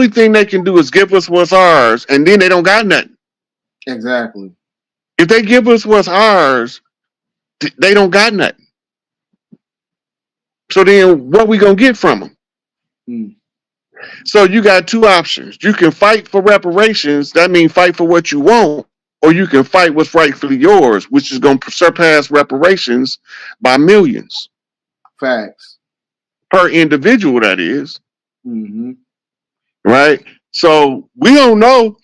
only thing they can do is give us what's ours, and then they don't got nothing. Exactly. If they give us what's ours, they don't got nothing. So then what we gonna get from them? Mm. So you got two options. You can fight for reparations. That means fight for what you want, or you can fight what's rightfully yours, which is going to surpass reparations by millions Facts. per individual. That is Mm-hmm. right. So we don't know.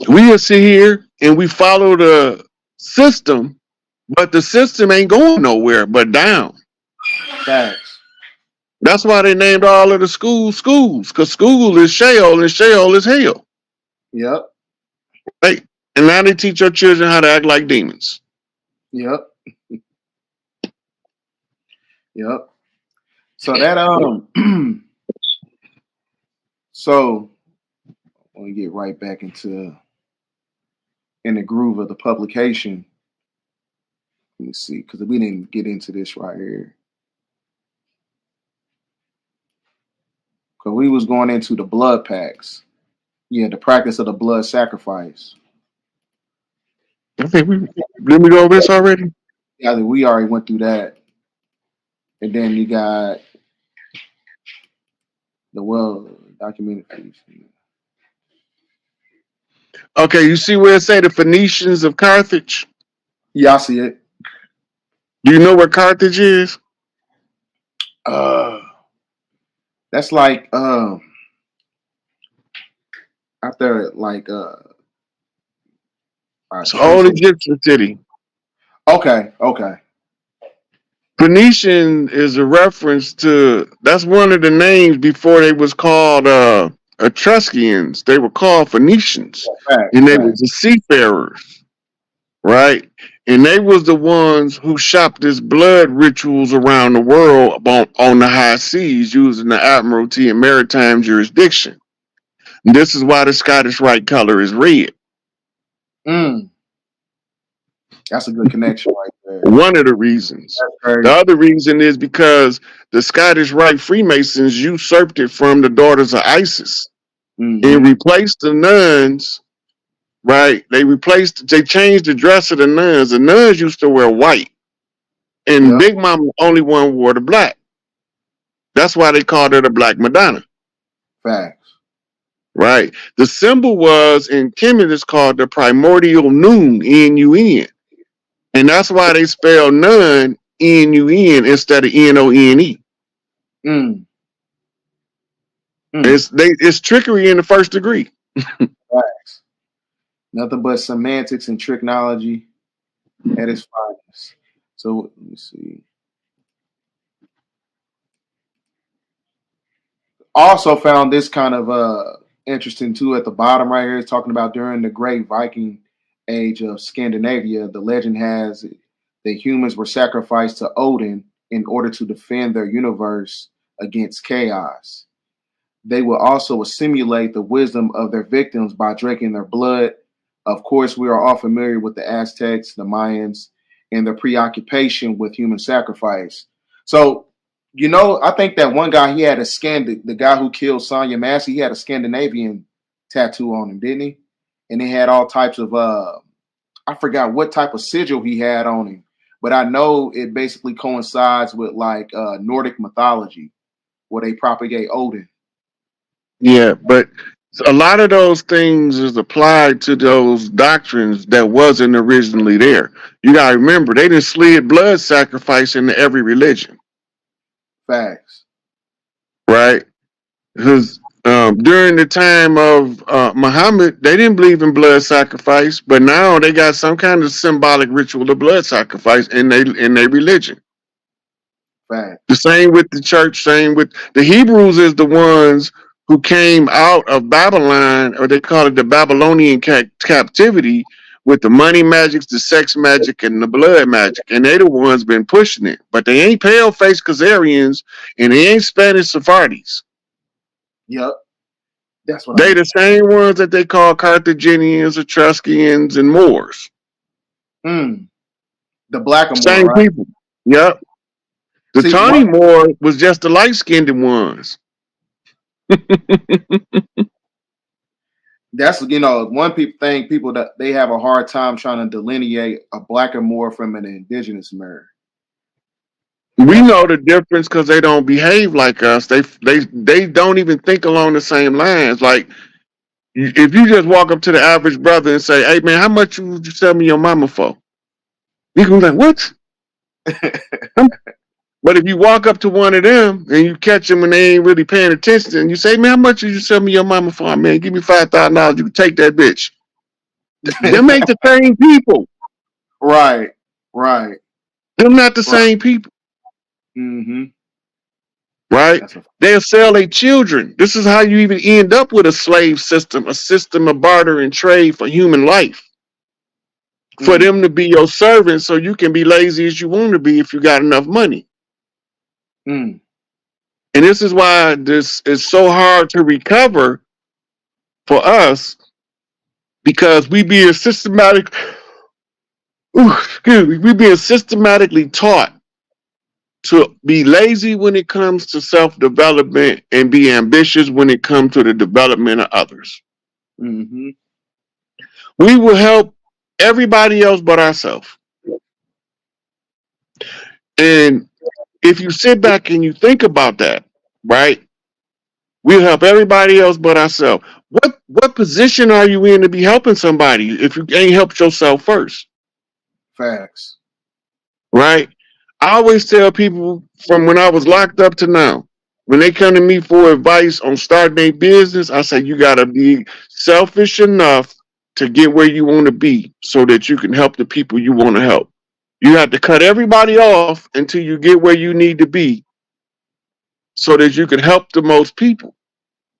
We just sit here and we follow the system, but the system ain't going nowhere but down. Facts. That's why they named all of the schools, because school is shell and shell is hell. Yep. Right? And now they teach your children how to act like demons. Yep. Yep. So that so I want to get right back into in the groove of the publication. Let me see, because we didn't get into this right here. Because we was going into the blood packs. Yeah, the practice of the blood sacrifice. I think did we go over this already? Yeah, I think we already went through that. And then you got the well documented. Okay, you see where it say the Phoenicians of Carthage? Yeah, I see it. Do you know where Carthage is? Uh, that's like after like It's an old Tracy. Egyptian city. Okay. Phoenician is a reference to that's one of the names before they was called Etruscans. They were called Phoenicians, and they was Fact. the seafarers, right? And they was the ones who shopped his blood rituals around the world on the high seas using the admiralty and maritime jurisdiction. And this is why the Scottish Rite color is red. Mm, that's a good connection right there. One of the reasons. That's The crazy. other reason is because the Scottish Rite Freemasons usurped it from the daughters of Isis and Mm-hmm. replaced the nuns. Right? They changed the dress of the nuns. The nuns used to wear white, and Yep. Big Mama only one wore the black. That's why they called her the Black Madonna. Facts. Right? The symbol was in Kemet is called the primordial nun, N-U-N. And that's why they spell nun N-U-N instead of N-O-N-E. Mm, mm. It's trickery in the first degree. Facts. Nothing but semantics and technology at its finest. So let me see. Also found this kind of interesting too at the bottom right here. It's talking about during the Great Viking Age of Scandinavia, the legend has it that humans were sacrificed to Odin in order to defend their universe against chaos. They will also assimilate the wisdom of their victims by drinking their blood. Of course, we are all familiar with the Aztecs, the Mayans, and their preoccupation with human sacrifice. So, I think that one guy, he had the guy who killed Sonya Massey, he had a Scandinavian tattoo on him, didn't he? And he had all types of, I forgot what type of sigil he had on him, but I know it basically coincides with like Nordic mythology where they propagate Odin. Yeah, but a lot of those things is applied to those doctrines that wasn't originally there. You gotta remember, they didn't slid blood sacrifice into every religion, Facts. right? Because during the time of Muhammad, they didn't believe in blood sacrifice, but now they got some kind of symbolic ritual of blood sacrifice in their religion. Facts. The same with the church, same with the Hebrews is the ones who came out of Babylon, or they call it the Babylonian captivity, with the money magics, the sex magic, and the blood magic. And they the ones been pushing it. But they ain't pale-faced Khazarians, and they ain't Spanish Sephardis. Yep. That's what I They mean. the same ones that they call Carthaginians, Etruscans, and Moors. Mm, the Blackamoor, Same right? people. Yep. The See, one Tawny Moor was just the light-skinned ones. That's one people that they have a hard time trying to delineate a blackamoor from an indigenous mirror. We That's know the difference because they don't behave like us. They don't even think along the same lines. Like if you just walk up to the average brother and say, "Hey man, how much would you sell me your mama for?" You can be like, "What?" But if you walk up to one of them and you catch them and they ain't really paying attention, and you say, "Man, how much did you sell me your mama for? Man, give me $5,000. You can take that bitch." Them ain't the same people. right, right. Them not the Right. same people, Mm-hmm. right? That's a They'll sell their children. This is how you even end up with a slave system, a system of barter and trade for human life. For mm, them to be your servant so you can be lazy as you want to be if you got enough money. mm, And this is why this is so hard to recover for us because we being systematic, excuse me, we being systematically taught to be lazy when it comes to self-development and be ambitious when it comes to the development of others. mm-hmm. We will help everybody else but ourselves. And if you sit back and you think about that, right? We'll help everybody else but ourselves. What position are you in to be helping somebody if you ain't helped yourself first? Facts. Right? I always tell people from when I was locked up to now, when they come to me for advice on starting a business, I say you gotta be selfish enough to get where you want to be so that you can help the people you want to help. You have to cut everybody off until you get where you need to be so that you can help the most people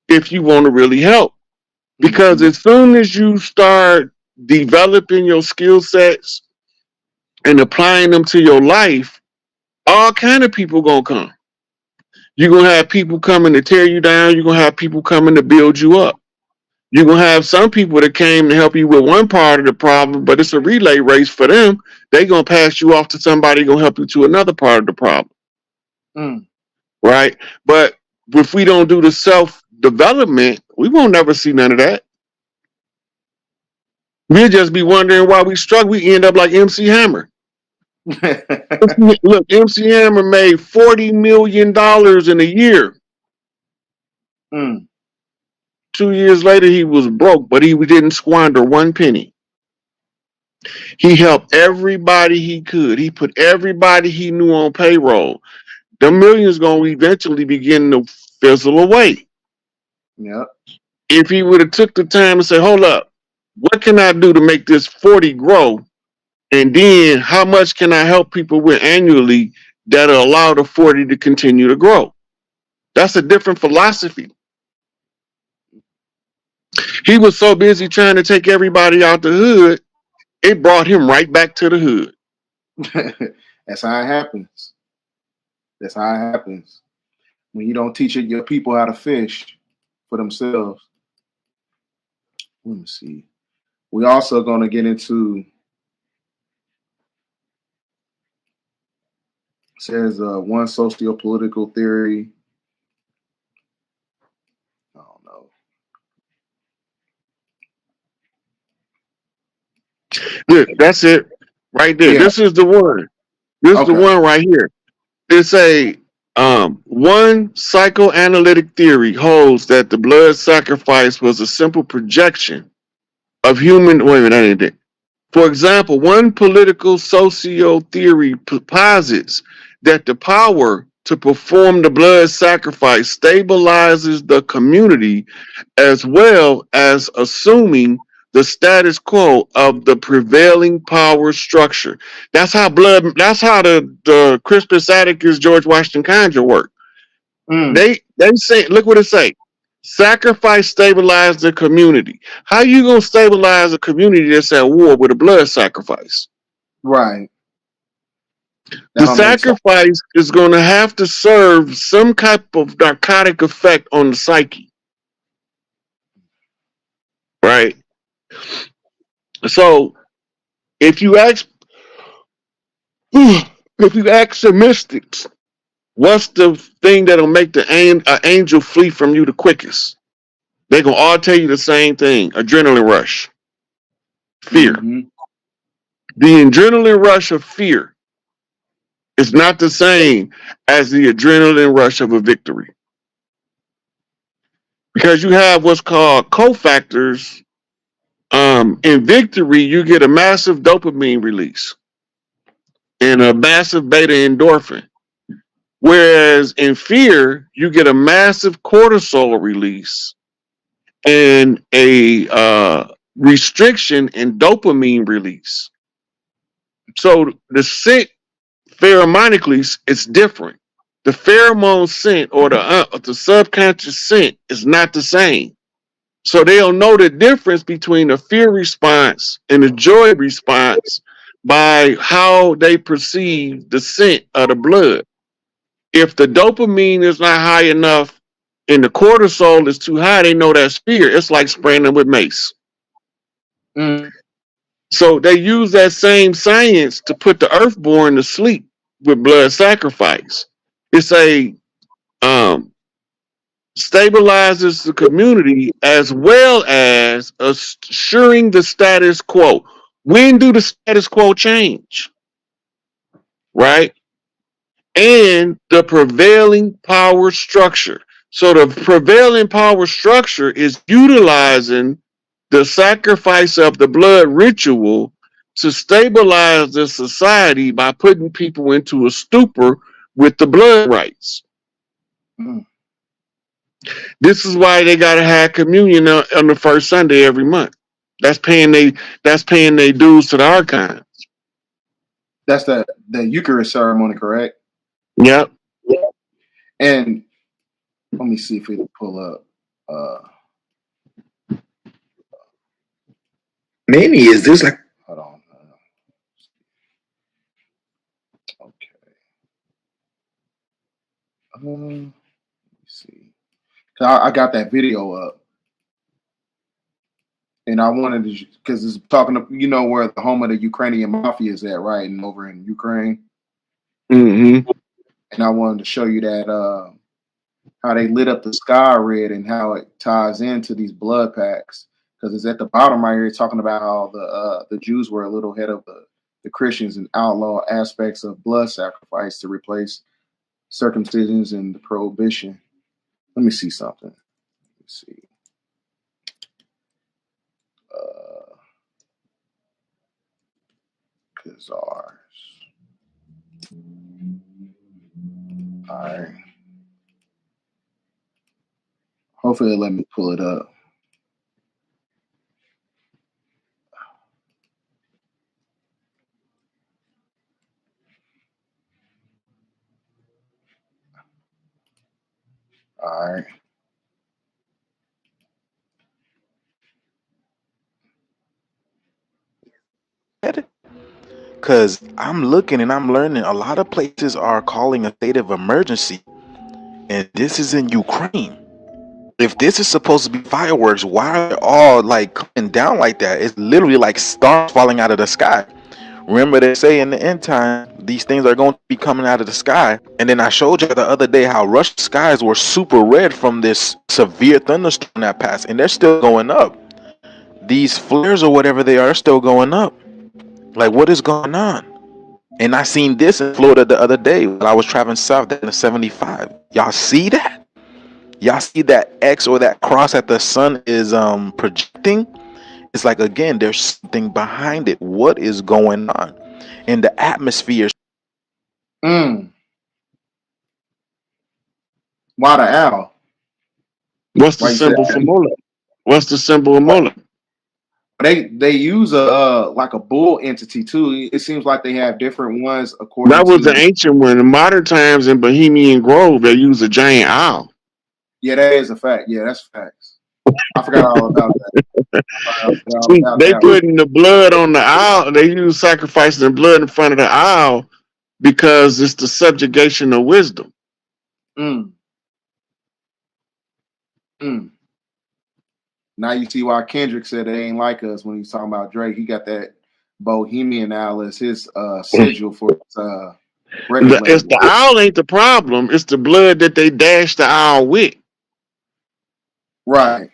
if you want to really help. Because Mm-hmm. as soon as you start developing your skill sets and applying them to your life, all kind of people gonna come. You're gonna have people coming to tear you down. You're gonna have people coming to build you up. You're gonna have some people that came to help you with one part of the problem, but it's a relay race for them. They gonna pass you off to somebody gonna help you to another part of the problem, Mm. right? But if we don't do the self development, we won't never see none of that. We'll just be wondering why we struggle. We end up like MC Hammer. Look, MC Hammer made $40 million in a year. mm. 2 years later, he was broke, but he didn't squander one penny. He helped everybody he could. He put everybody he knew on payroll. The millions gonna eventually begin to fizzle away. Yep. If he would have took the time and say, "Hold up, what can I do to make this 40 grow?" And then how much can I help people with annually that'll allow the 40 to continue to grow? That's a different philosophy. He was so busy trying to take everybody out the hood, it brought him right back to the hood. That's how it happens. That's how it happens. When you don't teach your people how to fish for themselves. Let me see. We also going to get into says one socio-political theory. I don't know. Look, that's it right there. Yeah. This is the one. This is the Okay. one right here. It's a one psychoanalytic theory holds that the blood sacrifice was a simple projection of human. Wait a minute, I ain't it. For example, one political socio theory posits that the power to perform the blood sacrifice stabilizes the community as well as assuming the status quo of the prevailing power structure. That's how the Crispus Attucks George Washington conjure work. Mm, They say, look what it say. Sacrifice stabilize the community. How you gonna stabilize a community that's at war with a blood sacrifice? right. That The don't make sense. sacrifice is gonna have to serve some type of narcotic effect on the psyche, right? So if you ask if you ask the mystics, What's the thing that'll make the angel flee from you the quickest? They're gonna all tell you the same thing: adrenaline rush, fear. Mm-hmm. The adrenaline rush of fear is not the same as the adrenaline rush of a victory, because you have what's called cofactors. In victory, you get a massive dopamine release and a massive beta endorphin. Whereas in fear, you get a massive cortisol release and a restriction in dopamine release. So the scent pheromonically is different. The pheromone scent or the subconscious scent is not the same. So they'll know the difference between the fear response and the joy response by how they perceive the scent of the blood. If the dopamine is not high enough and the cortisol is too high, they know that's fear. It's like spraying them with mace. Mm. So they use that same science to put the earthborn to sleep with blood sacrifice. It's a um, stabilizes the community as well as assuring the status quo. When do the status quo change? Right? And the prevailing power structure. So the prevailing power structure is utilizing the sacrifice of the blood ritual to stabilize the society by putting people into a stupor with the blood rites. Mm. This is why they gotta have communion on the first Sunday every month. That's paying they dues to the archive. That's the Eucharist ceremony, correct? Yep. And let me see if it'll pull up. Maybe is this like Hold on. Okay. Let me see. I got that video up, and I wanted to because it's talking to where the home of the Ukrainian mafia is at, right, and over in Ukraine. Mm-hmm. And I wanted to show you that how they lit up the sky red and how it ties into these blood packs. Because it's at the bottom right here, talking about how the Jews were a little ahead of the Christians and outlaw aspects of blood sacrifice to replace circumcisions and the prohibition. Let me see something. Let me see. Kazars. All right. Hopefully, it'll let me pull it up. All right. Because I'm looking and I'm learning a lot of places are calling a state of emergency, and this is in Ukraine. If this is supposed to be fireworks, why are they all like coming down like that? It's literally like stars falling out of the sky. Remember, they say in the end time, these things are going to be coming out of the sky. And then I showed you the other day how Russian skies were super red from this severe thunderstorm that passed, and they're still going up. These flares or whatever they are still going up. Like, what is going on? And I seen this in Florida the other day when I was traveling south in the 75. Y'all see that? Y'all see that X or that cross that the sun is projecting? It's like, again, there's something behind it. What is going on in the atmosphere? Mm. Why the owl? What's the Why you say symbol for Molech? What's the symbol of what? Molech? They use a like a bull entity too. It seems like they have different ones according That was the to. ancient one. In modern times in Bohemian Grove, they use a giant owl. Yeah, that is a fact. Yeah, that's facts. I forgot all about that. I forgot all See, about they that one. putting the blood on the owl. They use sacrificing the blood in front of the owl because it's the subjugation of wisdom. Mm, mm. Now you see why Kendrick said they ain't like us when he's talking about Drake. He got that Bohemian owl as his sigil for his Regulated. The owl ain't the problem. It's the blood that they dash the owl with. Right.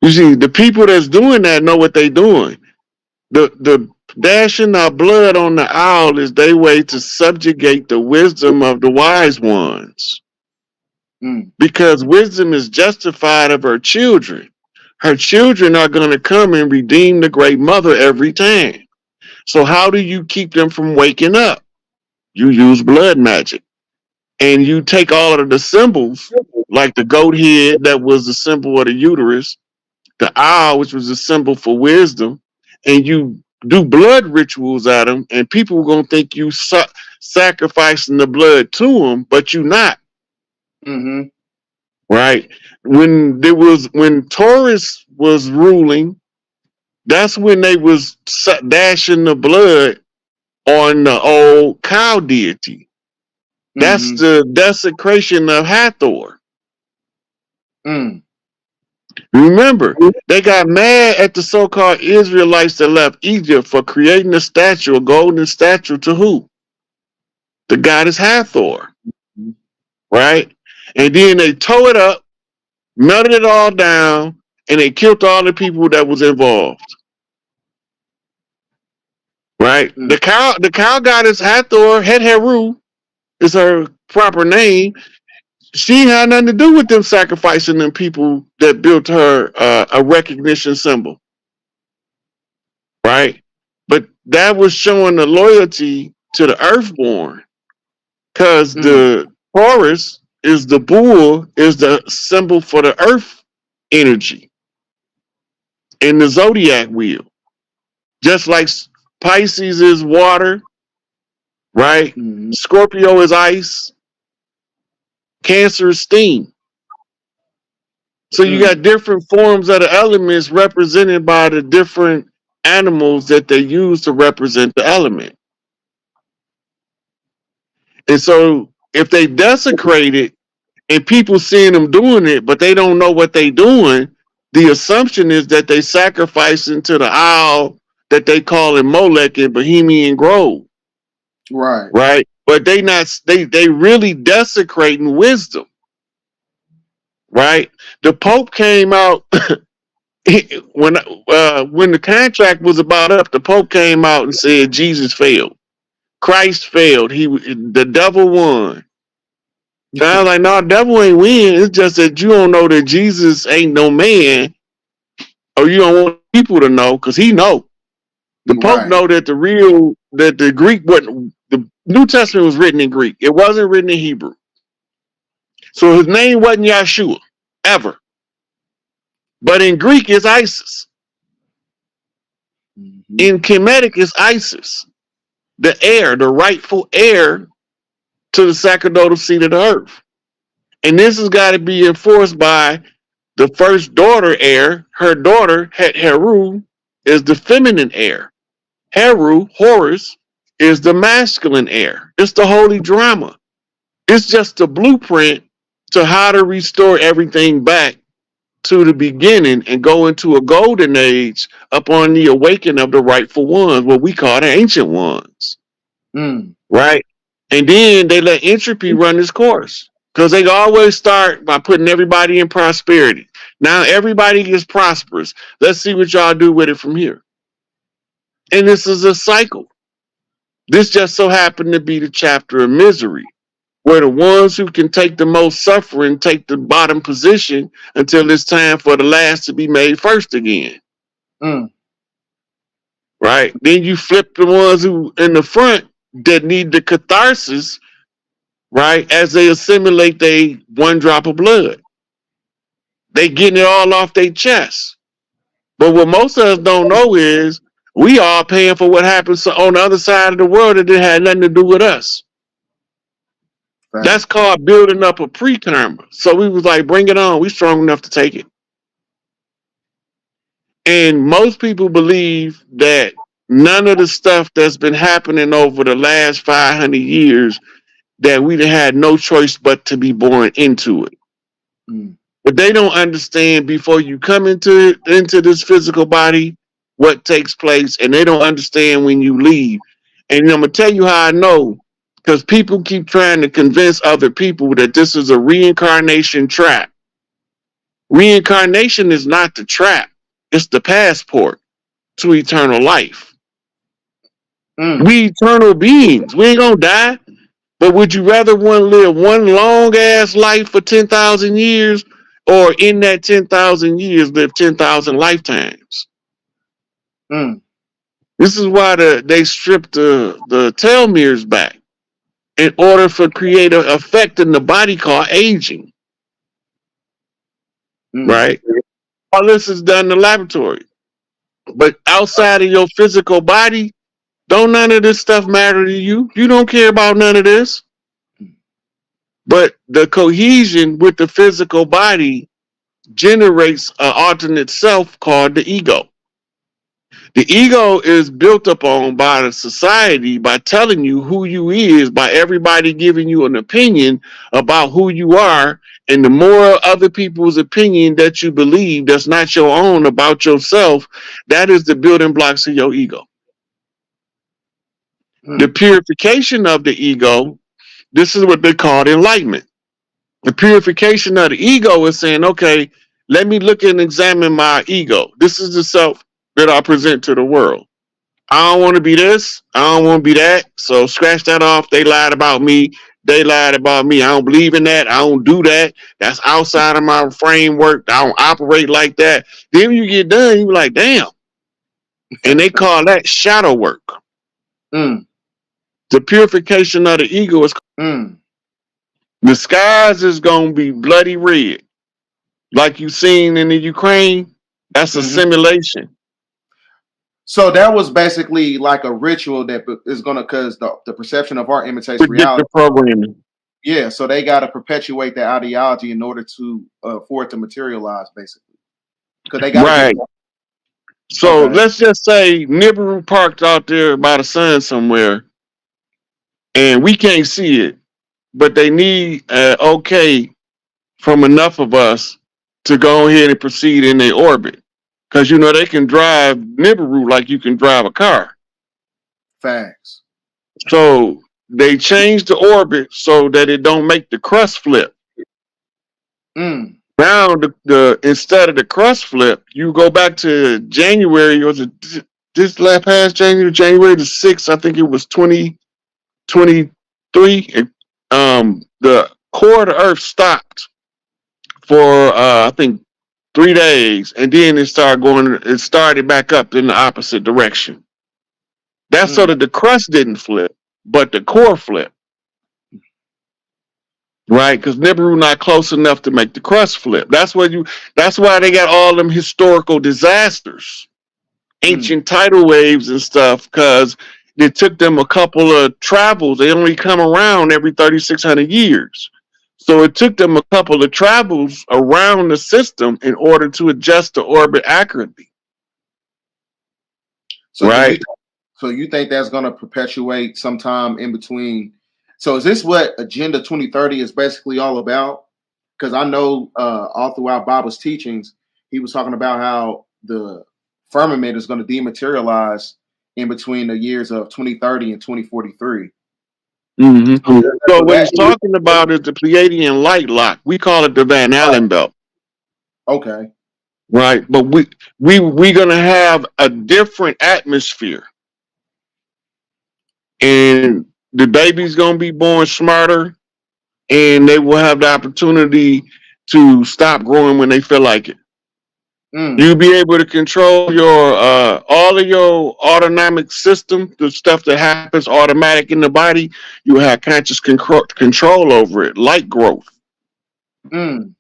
You see, the people that's doing that know what they doing. The dashing our blood on the owl is their way to subjugate the wisdom of the wise ones. Mm. Because wisdom is justified of her children. Her children are going to come and redeem the great mother every time. So how do you keep them from waking up? You use blood magic. And you take all of the symbols, like the goat head that was the symbol of the uterus, the owl, which was a symbol for wisdom, and you do blood rituals at them, and people are going to think you sacrificing the blood to them, but you're not. Mm-hmm. Right? When Taurus was ruling, that's when they was dashing the blood on the old cow deity. That's Mm-hmm. the desecration of Hathor. Mm. Remember, they got mad at the so-called Israelites that left Egypt for creating a statue, a golden statue to who? The goddess Hathor, right? And then they tore it up, melted it all down, and they killed all the people that was involved. Right? Mm. The cow goddess Hathor, Het Heru is her proper name. She had nothing to do with them sacrificing them people that built her a recognition symbol. Right? But that was showing the loyalty to the earthborn. Because the Taurus is the bull, is the symbol for the earth energy in the zodiac wheel. Just like Pisces is water, right? Mm-hmm. Scorpio is ice, Cancer is steam. So you got different forms of the elements represented by the different animals that they use to represent the element. And so if they desecrate it and people seeing them doing it, but they don't know what they doing, the assumption is that they sacrificing to the owl that they call in Molech in Bohemian Grove. Right. Right? But they really desecrating wisdom. Right? The Pope came out when the contract was about up. The Pope came out and said Jesus failed, Christ failed. The devil won. And I was like, no, the devil ain't win. It's just that you don't know that Jesus ain't no man, or you don't want people to know because he know. The Pope know that the Greek wasn't, the New Testament was written in Greek. It wasn't written in Hebrew. So his name wasn't Yahshua ever. But in Greek it's Isis. Mm-hmm. In Kemetic it's Isis. The heir, the rightful heir to the sacerdotal seat of the earth. And this has got to be enforced by the first daughter heir. Her daughter, Het Heru, is the feminine heir. Heru, Horus, is the masculine heir. It's the holy drama. It's just a blueprint to how to restore everything back to the beginning and go into a golden age upon the awakening of the rightful ones, what we call the ancient ones. Mm. Right? And then they let entropy run its course because they always start by putting everybody in prosperity. Now everybody is prosperous. Let's see what y'all do with it from here. And this is a cycle. This just so happened to be the chapter of misery, where the ones who can take the most suffering take the bottom position until it's time for the last to be made first again. Mm. Right? Then you flip the ones who in the front that need the catharsis, right, as they assimilate they one drop of blood. They getting it all off their chest. But what most of us don't know is we all paying for what happens on the other side of the world that it had nothing to do with us. Right. That's called building up a pre-karma. So we was like, bring it on. We strong enough to take it. And most people believe that none of the stuff that's been happening over the last 500 years, that we had no choice but to be born into it. Mm. But they don't understand before you come into this physical body what takes place, and they don't understand when you leave. And I'm gonna tell you how I know. because people keep trying to convince other people that this is a reincarnation trap. Reincarnation is not the trap. It's the passport to eternal life. We eternal beings. We ain't gonna die. But would you rather want to live one long ass life for 10,000 years, or in that 10,000 years live 10,000 lifetimes? This is why they stripped the telomeres back in order for create an effect in the body called aging. Right? All this is done in the laboratory. But outside of your physical body, don't none of this stuff matter to you. You don't care about none of this. But the cohesion with the physical body generates an alternate self called the ego. The ego is built upon by the society by telling you who you is, by everybody giving you an opinion about who you are. And the more other people's opinion that you believe that's not your own about yourself, that is the building blocks of your ego. The purification of the ego, this is what they call enlightenment. The purification of the ego is saying, okay, let me look and examine my ego. This is the self that I present to the world. I don't want to be this. I don't want to be that. So scratch that off. They lied about me. They lied about me. I don't believe in that. I don't do that. That's outside of my framework. I don't operate like that. Then when you get done, you're like, damn. And they call that shadow work. The purification of the ego is the skies is gonna be bloody red, like you seen in the Ukraine. That's a simulation. So that was basically like a ritual that is gonna, because the perception of art imitates reality. Programming. Yeah, so they got to perpetuate that ideology in order to for it to materialize, basically. Because they got right. So let's just say Nibiru parked out there by the sun somewhere, and we can't see it, but they need okay from enough of us to go ahead and proceed in their orbit. Because, you know, they can drive Nibiru like you can drive a car. Facts. So they change the orbit so that it don't make the crust flip. Now, the instead of the crust flip, you go back to January, was it this last past January the 6th, I think it was 2023. The core of the Earth stopped for I think 3 days, and then it started back up in the opposite direction. That's so that the crust didn't flip, but the core flipped. Right? Because Nibiru not close enough to make the crust flip. That's why they got all them historical disasters, ancient tidal waves and stuff, because it took them a couple of travels. They only come around every 3,600 years. So it took them a couple of travels around the system in order to adjust the orbit accurately. So right. So you think that's going to perpetuate sometime in between? So is this what Agenda 2030 is basically all about? Because I know all throughout Bible's teachings, he was talking about how the firmament is going to dematerialize in between the years of 2030 and 2043. So what he's talking about is the Pleiadian light lock. We call it the Van Allen belt. Okay. Right. But we're going to have a different atmosphere. And the baby's going to be born smarter, and they will have the opportunity to stop growing when they feel like it. You'll be able to control your all of your autonomic system, the stuff that happens automatic in the body. You have conscious control over it, like growth. You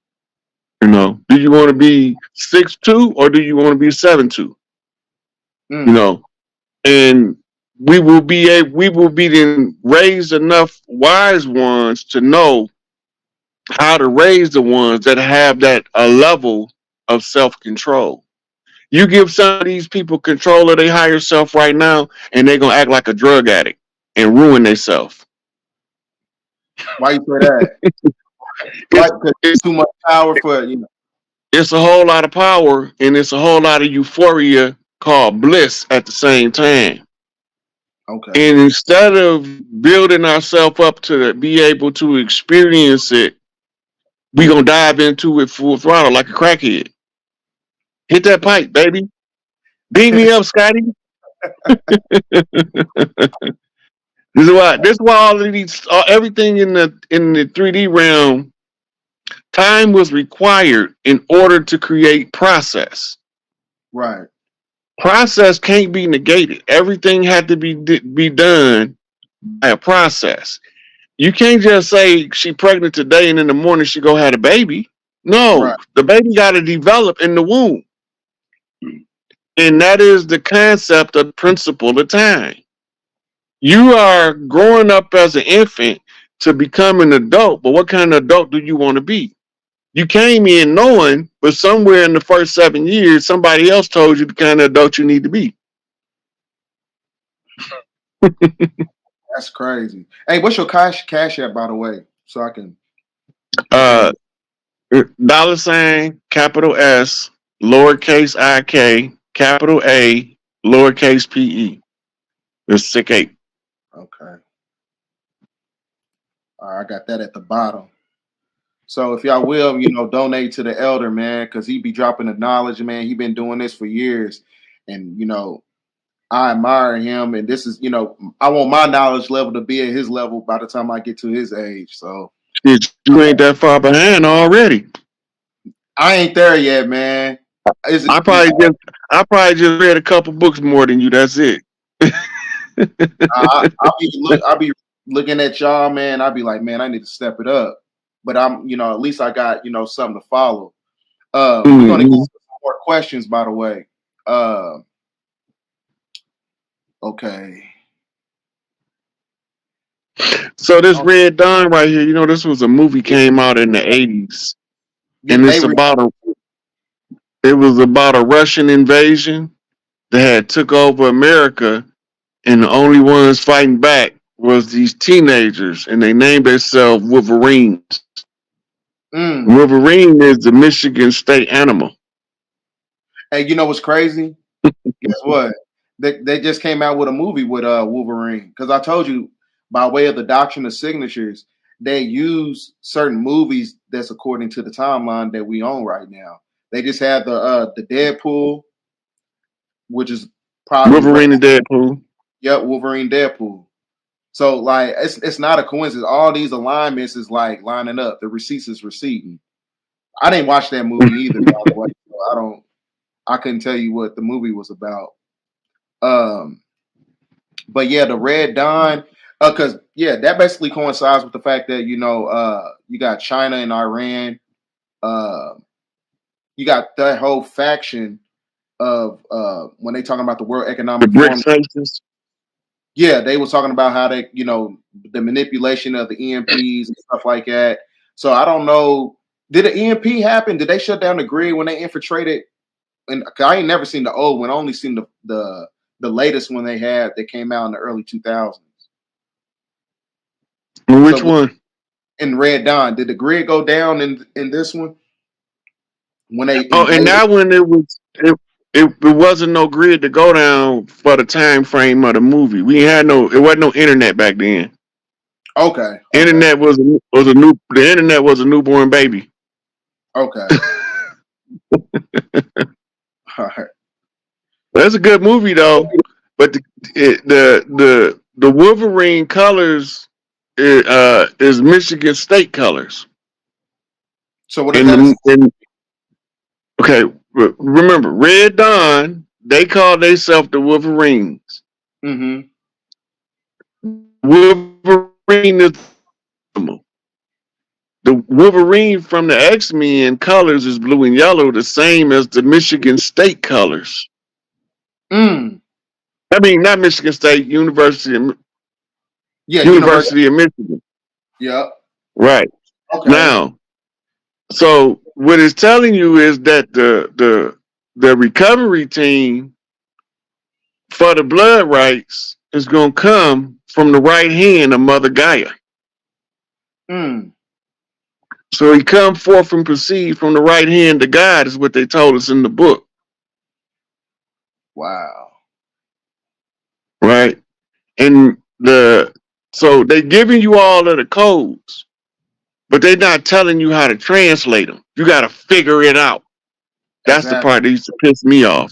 know, do you want to be 6'2" or do you want to be 7'2"? You know, and we will be then raised enough wise ones to know how to raise the ones that have that a level of self-control. You give some of these people control of their higher self right now, and they're gonna act like a drug addict and ruin themselves. Why you say that? It's too much power for, you know. It's a whole lot of power, and it's a whole lot of euphoria called bliss at the same time. Okay. And instead of building ourselves up to be able to experience it, we gonna dive into it full throttle like a crackhead. Hit that pipe, baby. Beat me up, Scotty. This is why all of these, everything in the 3D realm, time was required in order to create process. Right. Process can't be negated. Everything had to be done by a process. You can't just say she pregnant today and in the morning she go have a baby. No, Right. the baby got to develop in the womb, and that is the concept of principle of time. You are growing up as an infant to become an adult, but what kind of adult do you want to be? You came in knowing, but somewhere in the first 7 years, somebody else told you the kind of adult you need to be. That's crazy. Hey, what's your cash app, by the way, so I can put you Uh, on? $ capital S, lowercase IK, capital A, lowercase PE. It's SikApe. Okay. All right, I got that at the bottom. So if y'all will, donate to the elder, man, because he be dropping the knowledge, man. He been doing this for years, and I admire him. And this is, I want my knowledge level to be at his level by the time I get to his age. So Shit, you ain't that far behind already. I ain't there yet, man. Is it? I probably just I probably just read a couple books more than you. That's it. I'll be looking at y'all, man. I'll be like, man, I need to step it up. But I'm, at least I got, something to follow. We're gonna get Mhm. some more questions, by the way. Okay. So this Oh, Red Dawn right here, this was a movie came out in the '80s, and getting they re- it was about a Russian invasion that had took over America, and the only ones fighting back was these teenagers, and they named themselves Wolverines. mm. Wolverine is the Michigan state animal. Hey, you know what's crazy? Guess what? They just came out with a movie with Wolverine. Because I told you, by way of the doctrine of signatures, they use certain movies that's according to the timeline that we own right now. They just had the Deadpool, which is probably Wolverine and Deadpool. yep, Wolverine Deadpool. So like it's not a coincidence. All these alignments is like lining up. The receipts is receipting. I didn't watch that movie either, by the way. So I couldn't tell you what the movie was about. Um, but yeah, the Red Dawn, because yeah, that basically coincides with the fact that you got China and Iran. Uh, you got that whole faction of when they talking about the World The Economic brick Forum. faces. Yeah, they were talking about how they, the manipulation of the EMPs and stuff like that. So I don't know. Did the EMP happen? Did they shut down the grid when they infiltrated? And 'cause I ain't never seen the old one. I only seen the latest one they had that came out in the early 2000s. Which So one? in Red Dawn, did the grid go down in this one when they Oh, and invaded? that one it wasn't no grid to go down for the time frame of the movie. We had it wasn't no internet back then. Okay, okay, Internet was a new the internet was a newborn baby. okay. All right. That's a good movie though. But the Wolverine colors is Michigan State colors. So what is And that? okay, remember Red Dawn, they call themselves the Wolverines. Mm-hmm. Wolverine is the Wolverine from the X-Men colors is blue and yellow, the same as the Michigan State colors. Mm. I mean, not Michigan State, Yeah, University. University of Michigan. Yep. Right. Okay. Now, so what it's telling you is that the recovery team for the blood rights is gonna come from the right hand of Mother Gaia. Mm. So he come forth and proceed from the right hand of God is what they told us in the book. Wow. Right? And so they giving you all of the codes, but they're not telling you how to translate them. You got to figure it out. That's the Exactly. part that used to piss me off.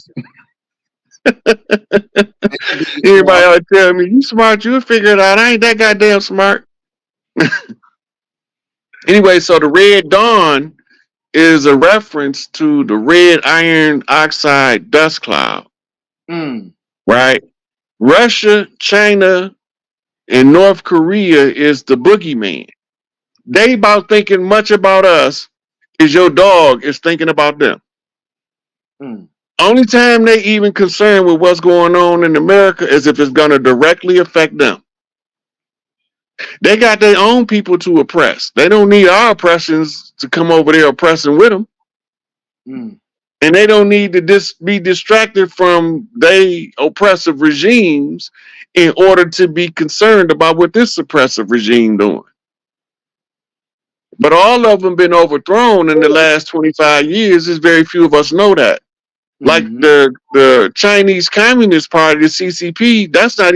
And, you know, Everybody always tell me, "You smart, you'll figure it out." I ain't that goddamn smart. Anyway, so the Red Dawn is a reference to the red iron oxide dust cloud, mm, right? Russia, China, and North Korea is the boogeyman. They about thinking much about us is your dog is thinking about them. mm, Only time they even concerned with what's going on in America is if it's going to directly affect them. They got their own people to oppress. They don't need our oppressions to come over there oppressing with them. mm. And they don't need to be distracted from they oppressive regimes in order to be concerned about what this oppressive regime doing. But all of them been overthrown in the last 25 years. There's very few of us know that. Like Mm-hmm. the Chinese Communist Party, the CCP,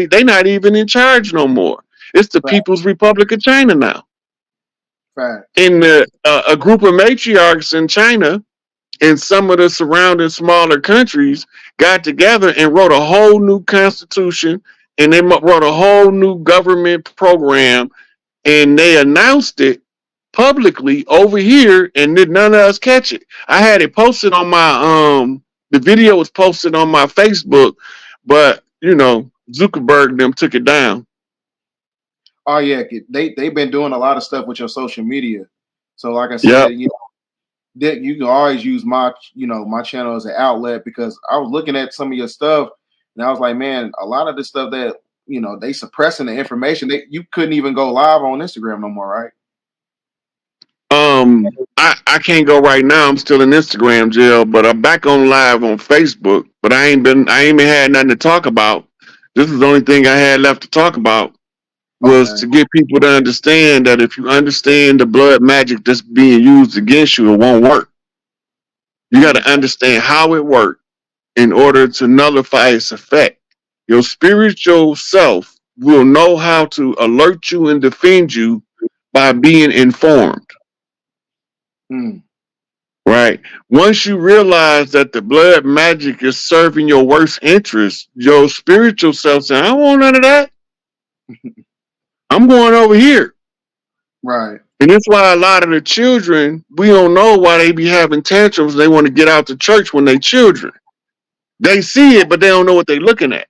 they not even in charge no more. It's the Fact, People's Republic of China now. facts. And a group of matriarchs in China and some of the surrounding smaller countries got together and wrote a whole new constitution, and they wrote a whole new government program, and they announced it publicly over here, and did none of us catch it. I had it posted on my the video was posted on my Facebook, but Zuckerberg and them took it down. Oh yeah, they've been doing a lot of stuff with your social media. So like I Yep. said, that you can always use my channel as an outlet, because I was looking at some of your stuff and I was like, man, a lot of the stuff that they suppressing the information, that you couldn't even go live on Instagram no more, right? I can't go right now. I'm still in Instagram jail, but I'm back on live on Facebook. But I ain't even had nothing to talk about. This is the only thing I had left to talk about, was Okay. to get people to understand that if you understand the blood magic that's being used against you, it won't work. You got Mm, to understand how it works in order to nullify its effect. Your spiritual self will know how to alert you and defend you by being informed. mm, Right. Once you realize that the blood magic is serving your worst interest, your spiritual self says, "I don't want none of that. I'm going over here." right. And that's why a lot of the children, we don't know why they be having tantrums. They want to get out to church when they children. They see it, but they don't know what they're looking at.